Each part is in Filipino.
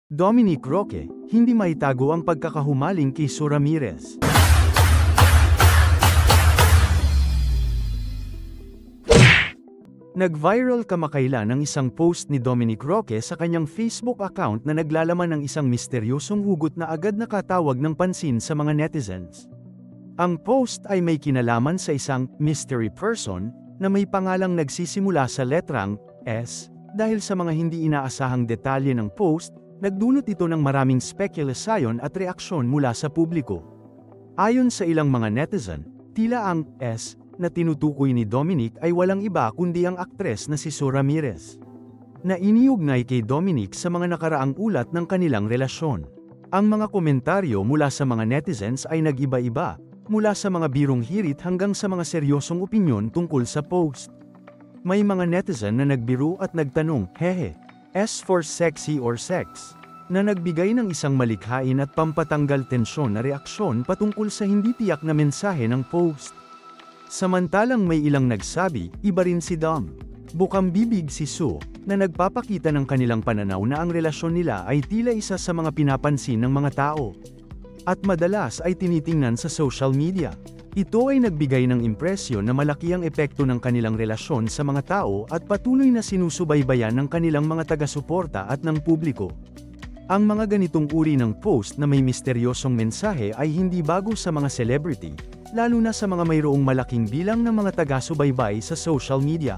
Dominic Roque, hindi maitago ang pagkakahumaling kay Sue Ramirez. Nag-viral kamakailan ang isang post ni Dominic Roque sa kanyang Facebook account na naglalaman ng isang misteryosong hugot na agad nakatawag ng pansin sa mga netizens. Ang post ay may kinalaman sa isang mystery person na may pangalang nagsisimula sa letrang S. Dahil sa mga hindi inaasahang detalye ng post, nagdulot ito ng maraming spekulasyon at reaksyon mula sa publiko. Ayon sa ilang mga netizen, tila ang S na tinutukoy ni Dominic ay walang iba kundi ang aktres na si Sue Ramirez, na iniugnay kay Dominic sa mga nakaraang ulat ng kanilang relasyon. Ang mga komentaryo mula sa mga netizens ay nag-iba-iba, mula sa mga birong hirit hanggang sa mga seryosong opinyon tungkol sa post. May mga netizen na nagbiro at nagtanong, hehe, S for sexy or sex, na nagbigay ng isang malikhain at pampatanggal tensyon na reaksyon patungkol sa hindi tiyak na mensahe ng post. Samantalang may ilang nagsabi, iba rin si Dom. Bukang bibig si Sue, na nagpapakita ng kanilang pananaw na ang relasyon nila ay tila isa sa mga pinapansin ng mga tao. At madalas ay tinitingnan sa social media. Ito ay nagbigay ng impresyon na malaki ang epekto ng kanilang relasyon sa mga tao at patuloy na sinusubaybayan ng kanilang mga taga-suporta at ng publiko. Ang mga ganitong uri ng post na may misteryosong mensahe ay hindi bago sa mga celebrity, lalo na sa mga mayroong malaking bilang ng mga taga-subaybay sa social media.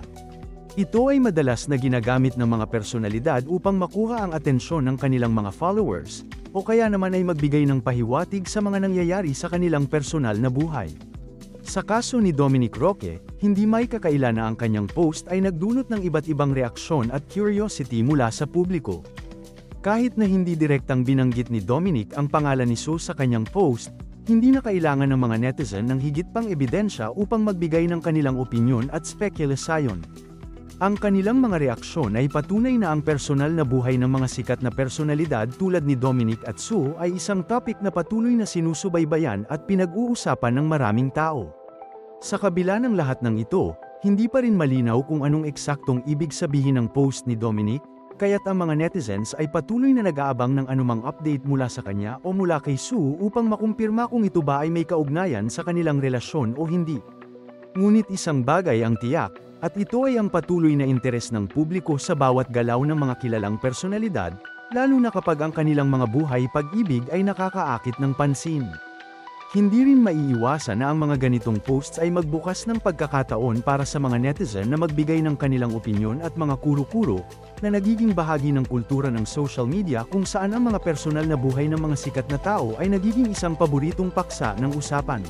Ito ay madalas na ginagamit ng mga personalidad upang makuha ang atensyon ng kanilang mga followers, o kaya naman ay magbigay ng pahiwatig sa mga nangyayari sa kanilang personal na buhay. Sa kaso ni Dominic Roque, hindi may kakaila na ang kanyang post ay nagdulot ng iba't ibang reaksyon at curiosity mula sa publiko. Kahit na hindi direktang binanggit ni Dominic ang pangalan ni Sue sa kanyang post, hindi na kailangan ng mga netizen ng higit pang ebidensya upang magbigay ng kanilang opinyon at spekulasyon. Ang kanilang mga reaksyon ay patunay na ang personal na buhay ng mga sikat na personalidad tulad ni Dominic at Sue ay isang topic na patuloy na sinusubaybayan at pinag-uusapan ng maraming tao. Sa kabila ng lahat ng ito, hindi pa rin malinaw kung anong eksaktong ibig sabihin ng post ni Dominic, kaya't ang mga netizens ay patuloy na nag-aabang ng anumang update mula sa kanya o mula kay Sue upang makumpirma kung ito ba ay may kaugnayan sa kanilang relasyon o hindi. Ngunit isang bagay ang tiyak, at ito ay ang patuloy na interes ng publiko sa bawat galaw ng mga kilalang personalidad, lalo na kapag ang kanilang mga buhay pag-ibig ay nakakaakit ng pansin. Hindi rin maiiwasan na ang mga ganitong posts ay magbukas ng pagkakataon para sa mga netizen na magbigay ng kanilang opinyon at mga kuro-kuro, na nagiging bahagi ng kultura ng social media kung saan ang mga personal na buhay ng mga sikat na tao ay nagiging isang paboritong paksa ng usapan.